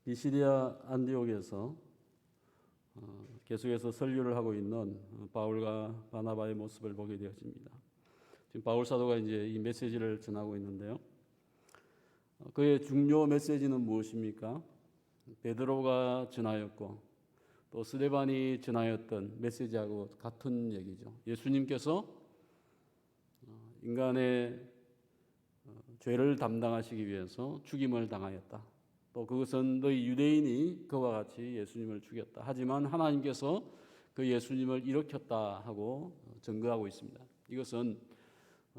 비시디아 안디옥에서 계속해서 설교를 하고 있는 바울과 바나바의 모습을 보게 되어집니다. 지금 바울 사도가 이제 이 메시지를 전하고 있는데요. 그의 중요 메시지는 무엇입니까? 베드로가 전하였고 또 스데반이 전하였던 메시지하고 같은 얘기죠. 예수님께서 인간의 죄를 담당하시기 위해서 죽임을 당하였다. 또 그것은 너희 유대인이 그와 같이 예수님을 죽였다. 하지만 하나님께서 그 예수님을 일으켰다 하고 증거하고 있습니다. 이것은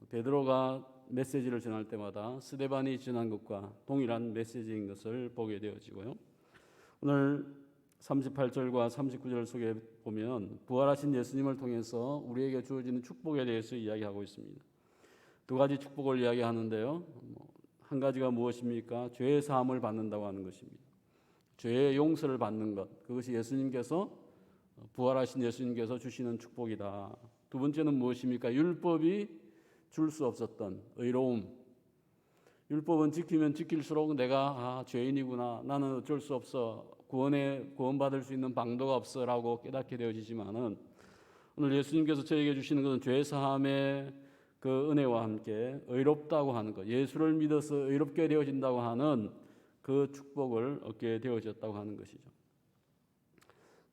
베드로가 메시지를 전할 때마다 스데반이 전한 것과 동일한 메시지인 것을 보게 되어지고요. 오늘 38절과 39절 속에 보면 부활하신 예수님을 통해서 우리에게 주어지는 축복에 대해서 이야기하고 있습니다. 두 가지 축복을 이야기하는데요. 한 가지가 무엇입니까? 죄의 사함을 받는다고 하는 것입니다. 죄의 용서를 받는 것, 그것이 예수님께서 부활하신 예수님께서 주시는 축복이다. 두 번째는 무엇입니까? 율법이 줄 수 없었던 의로움. 율법은 지키면 지킬수록 내가 죄인이구나, 나는 어쩔 수 없어, 구원받을 수 있는 방도가 없어라고 깨닫게 되어지지만은 오늘 예수님께서 저에게 주시는 것은 죄 사함의 그 은혜와 함께 의롭다고 하는 것, 예수를 믿어서 의롭게 되어진다고 하는 그 축복을 얻게 되어졌다고 하는 것이죠.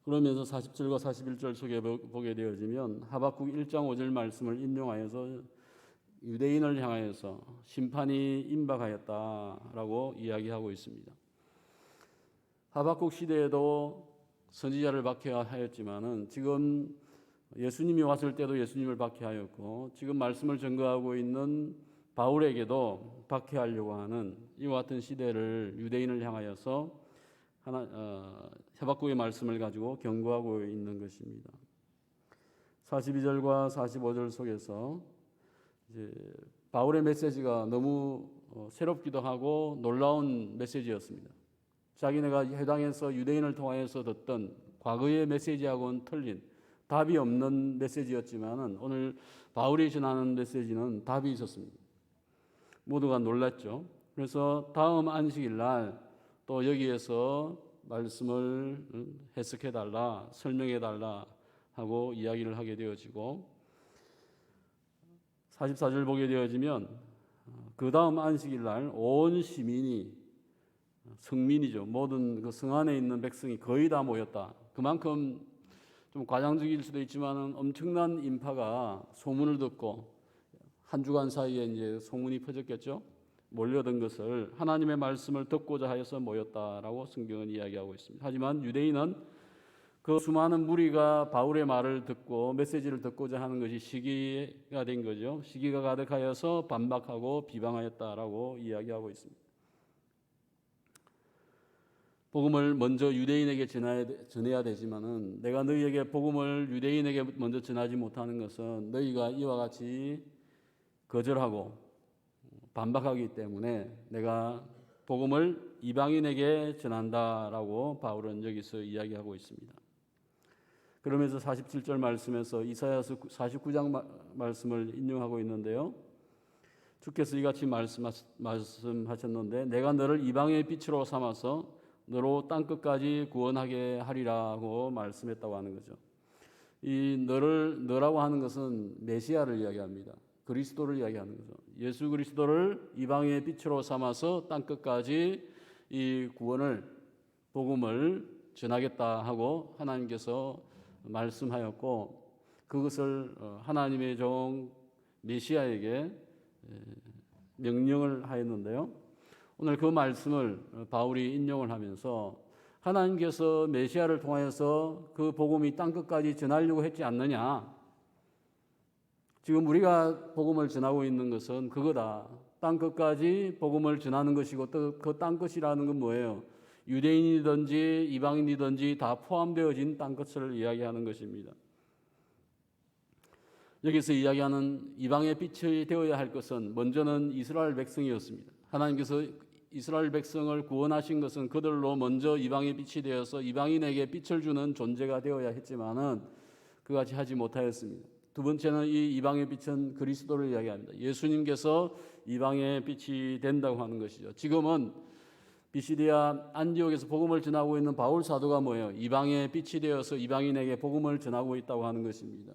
그러면서 40절과 41절 속에 보게 되어지면 하박국 1장 5절 말씀을 인용하여서 유대인을 향하여서 심판이 임박하였다라고 이야기하고 있습니다. 하박국 시대에도 선지자를 박해하였지만은 지금 예수님이 왔을 때도 예수님을 박해하였고 지금 말씀을 증거하고 있는 바울에게도 박해하려고 하는 이와 같은 시대를 유대인을 향하여서 하박국의 말씀을 가지고 경고하고 있는 것입니다. 42절과 45절 속에서 이제 바울의 메시지가 너무 새롭기도 하고 놀라운 메시지였습니다. 자기네가 해당에서 유대인을 통하여서 듣던 과거의 메시지하고는 틀린 답이 없는 메시지였지만은 오늘 바울이 전하는 메시지는 답이 있었습니다. 모두가 놀랐죠. 그래서 다음 안식일 날 또 여기에서 말씀을 해석해 달라, 설명해 달라 하고 이야기를 하게 되어지고 44절 보게 되어지면 그 다음 안식일 날 온 시민이 성민이죠. 모든 그 성 안에 있는 백성이 거의 다 모였다. 그만큼 좀 과장적일 수도 있지만 엄청난 인파가 소문을 듣고 한 주간 사이에 이제 소문이 퍼졌겠죠. 몰려든 것을 하나님의 말씀을 듣고자 하여서 모였다라고 성경은 이야기하고 있습니다. 하지만 유대인은 그 수많은 무리가 바울의 말을 듣고 메시지를 듣고자 하는 것이 시기가 된 거죠. 시기가 가득하여서 반박하고 비방하였다라고 이야기하고 있습니다. 복음을 먼저 유대인에게 전해야 되지만은 내가 너희에게 복음을 유대인에게 먼저 전하지 못하는 것은 너희가 이와 같이 거절하고 반박하기 때문에 내가 복음을 이방인에게 전한다라고 바울은 여기서 이야기하고 있습니다. 그러면서 47절 말씀에서 이사야서 49장 말씀을 인용하고 있는데요. 주께서 이같이 말씀하셨는데 내가 너를 이방의 빛으로 삼아서 너로 땅끝까지 구원하게 하리라고 말씀했다고 하는 거죠. 이 너라고 하는 것은 메시아를 이야기합니다. 그리스도를 이야기하는 거죠. 예수 그리스도를 이방의 빛으로 삼아서 땅끝까지 이 구원을, 복음을 전하겠다 하고 하나님께서 말씀하였고 그것을 하나님의 종 메시아에게 명령을 하였는데요. 오늘 그 말씀을 바울이 인용을 하면서 하나님께서 메시아를 통하여서 그 복음이 땅끝까지 전하려고 했지 않느냐. 지금 우리가 복음을 전하고 있는 것은 그거다. 땅끝까지 복음을 전하는 것이고 또 그 땅끝이라는 건 뭐예요? 유대인이든지 이방인이든지 다 포함되어진 땅끝을 이야기하는 것입니다. 여기서 이야기하는 이방의 빛이 되어야 할 것은 먼저는 이스라엘 백성이었습니다. 하나님께서 이스라엘 백성을 구원하신 것은 그들로 먼저 이방의 빛이 되어서 이방인에게 빛을 주는 존재가 되어야 했지만은 그같이 하지 못하였습니다. 두 번째는 이 이방의 빛은 그리스도를 이야기합니다. 예수님께서 이방의 빛이 된다고 하는 것이죠. 지금은 비시디아 안디옥에서 복음을 전하고 있는 바울 사도가 뭐예요? 이방의 빛이 되어서 이방인에게 복음을 전하고 있다고 하는 것입니다.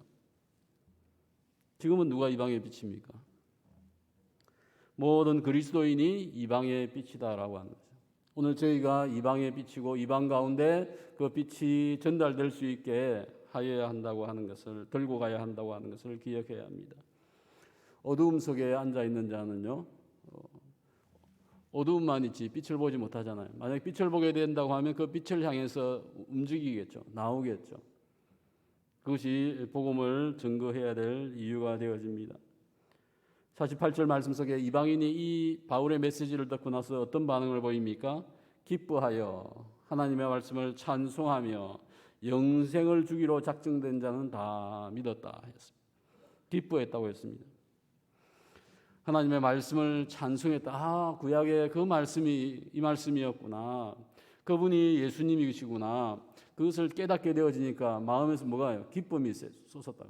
지금은 누가 이방의 빛입니까? 모든 그리스도인이 이방의 빛이다라고 하는 거죠. 오늘 저희가 이방의 빛이고 이방 가운데 그 빛이 전달될 수 있게 하여야 한다고 하는 것을, 들고 가야 한다고 하는 것을 기억해야 합니다. 어두움 속에 앉아 있는 자는요, 어두움만 있지 빛을 보지 못하잖아요. 만약 빛을 보게 된다고 하면 그 빛을 향해서 움직이겠죠. 나오겠죠. 그것이 복음을 증거해야 될 이유가 되어집니다. 48절 말씀 속에 이방인이 이 바울의 메시지를 듣고 나서 어떤 반응을 보입니까? 기뻐하여 하나님의 말씀을 찬송하며 영생을 주기로 작정된 자는 다 믿었다 했습니다. 기뻐했다고 했습니다. 하나님의 말씀을 찬송했다. 구약의 그 말씀이 이 말씀이었구나. 그분이 예수님이시구나. 그것을 깨닫게 되어지니까 마음에서 뭐가요? 기쁨이 솟았다.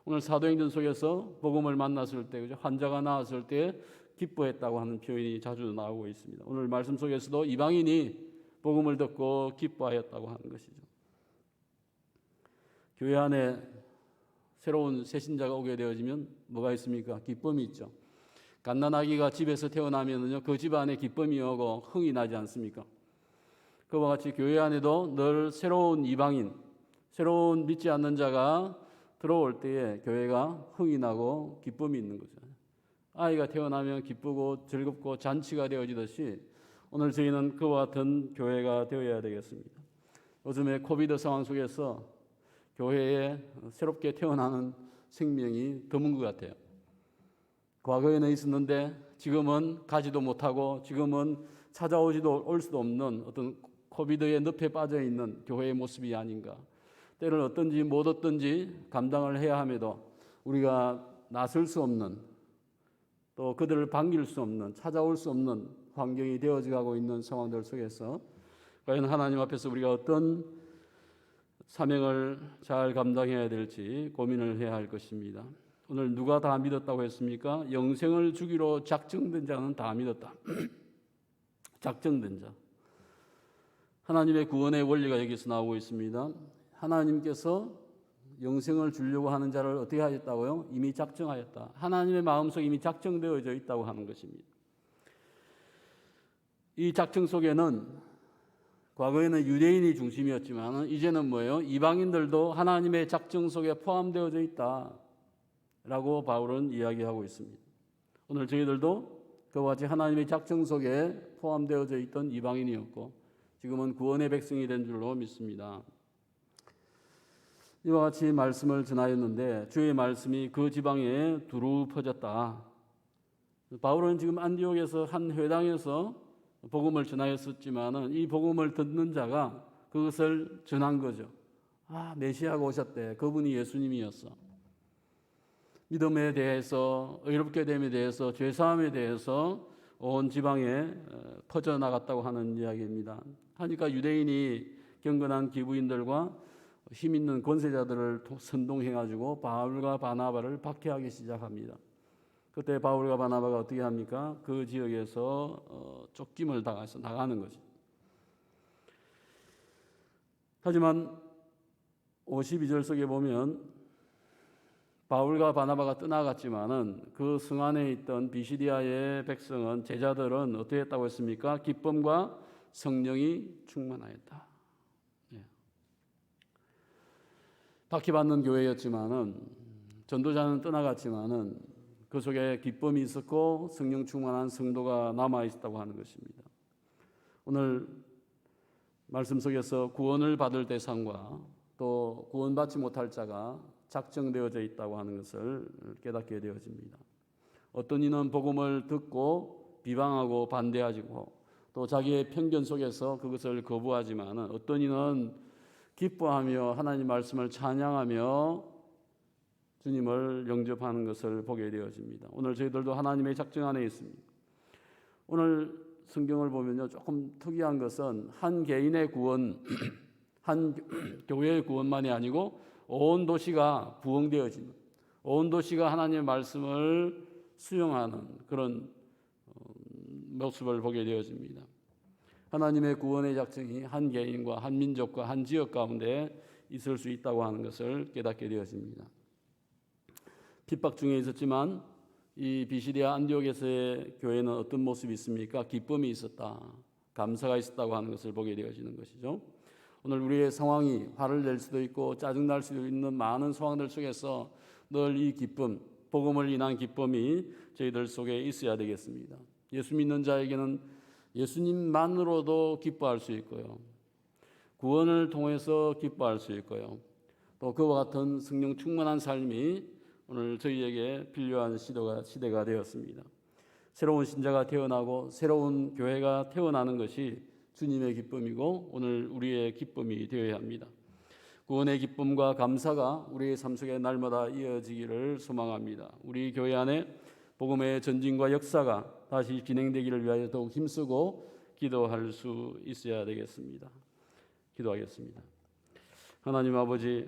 오늘 사도행전 속에서 복음을 만났을 때, 환자가 나았을 때 기뻐했다고 하는 표현이 자주 나오고 있습니다. 오늘 말씀 속에서도 이방인이 복음을 듣고 기뻐하였다고 하는 것이죠. 교회 안에 새로운 새신자가 오게 되어지면 뭐가 있습니까? 기쁨이 있죠. 갓난아기가 집에서 태어나면요, 그 집 안에 기쁨이 오고 흥이 나지 않습니까? 그와 같이 교회 안에도 늘 새로운 이방인, 새로운 믿지 않는 자가 들어올 때에 교회가 흥이 나고 기쁨이 있는 거죠. 아이가 태어나면 기쁘고 즐겁고 잔치가 되어지듯이 오늘 저희는 그와 같은 교회가 되어야 되겠습니다. 요즘에 코비드 상황 속에서 교회에 새롭게 태어나는 생명이 드문 것 같아요. 과거에는 있었는데 지금은 가지도 못하고 지금은 찾아오지도 올 수도 없는 어떤 코비드의 늪에 빠져 있는 교회의 모습이 아닌가. 때를 어떤지 못 어떤지 감당을 해야 함에도 우리가 나설 수 없는, 또 그들을 반길 수 없는, 찾아올 수 없는 환경이 되어져 가고 있는 상황들 속에서 과연 하나님 앞에서 우리가 어떤 사명을 잘 감당해야 될지 고민을 해야 할 것입니다. 오늘 누가 다 믿었다고 했습니까? 영생을 주기로 작정된 자는 다 믿었다. 작정된 자. 하나님의 구원의 원리가 여기서 나오고 있습니다. 하나님께서 영생을 주려고 하는 자를 어떻게 하셨다고요? 이미 작정하였다. 하나님의 마음속에 이미 작정되어져 있다고 하는 것입니다. 이 작정 속에는 과거에는 유대인이 중심이었지만 이제는 뭐예요? 이방인들도 하나님의 작정 속에 포함되어져 있다라고 바울은 이야기하고 있습니다. 오늘 저희들도 그와 같이 하나님의 작정 속에 포함되어져 있던 이방인이었고 지금은 구원의 백성이 된 줄로 믿습니다. 이와 같이 말씀을 전하였는데 주의 말씀이 그 지방에 두루 퍼졌다. 바울은 지금 안디옥에서 한 회당에서 복음을 전하였었지만은 이 복음을 듣는 자가 그것을 전한 거죠. 메시아가 오셨대. 그분이 예수님이었어. 믿음에 대해서, 의롭게 됨에 대해서, 죄사함에 대해서 온 지방에 퍼져나갔다고 하는 이야기입니다. 하니까 유대인이 경건한 기부인들과 힘 있는 권세자들을 선동해가지고 바울과 바나바를 박해하기 시작합니다. 그때 바울과 바나바가 어떻게 합니까? 그 지역에서 쫓김을 당해서 나가는 거죠. 하지만 52절 속에 보면 바울과 바나바가 떠나갔지만은 그 성 안에 있던 비시디아의 백성은, 제자들은 어떻게 했다고 했습니까? 기쁨과 성령이 충만하였다. 박해받는 교회였지만은, 전도자는 떠나갔지만은 그 속에 기쁨이 있었고 성령 충만한 성도가 남아 있었다고 하는 것입니다. 오늘 말씀 속에서 구원을 받을 대상과 또 구원받지 못할 자가 작정되어져 있다고 하는 것을 깨닫게 되어집니다. 어떤 이는 복음을 듣고 비방하고 반대하고 또 자기의 편견 속에서 그것을 거부하지만 어떤 이는 기뻐하며 하나님 말씀을 찬양하며 주님을 영접하는 것을 보게 되어집니다. 오늘 저희들도 하나님의 작정 안에 있습니다. 오늘 성경을 보면요, 조금 특이한 것은 한 개인의 구원, 한 교회의 구원만이 아니고 온 도시가 부흥되어지는, 온 도시가 하나님의 말씀을 수용하는 그런 모습을 보게 되어집니다. 하나님의 구원의 작정이 한 개인과 한 민족과 한 지역 가운데 있을 수 있다고 하는 것을 깨닫게 되었습니다. 핍박 중에 있었지만 이 비시리아 안디옥에서의 교회는 어떤 모습이 있습니까? 기쁨이 있었다, 감사가 있었다고 하는 것을 보게 되어지는 것이죠. 오늘 우리의 상황이 화를 낼 수도 있고 짜증날 수도 있는 많은 상황들 속에서 늘 이 기쁨, 복음을 인한 기쁨이 저희들 속에 있어야 되겠습니다. 예수 믿는 자에게는 예수님만으로도 기뻐할 수 있고요, 구원을 통해서 기뻐할 수 있고요, 또 그와 같은 성령 충만한 삶이 오늘 저희에게 필요한 시대가 되었습니다. 새로운 신자가 태어나고 새로운 교회가 태어나는 것이 주님의 기쁨이고 오늘 우리의 기쁨이 되어야 합니다. 구원의 기쁨과 감사가 우리의 삶 속에 날마다 이어지기를 소망합니다. 우리 교회 안에 복음의 전진과 역사가 다시 진행되기를 위하여 더욱 힘쓰고 기도할 수 있어야 되겠습니다. 기도하겠습니다. 하나님 아버지,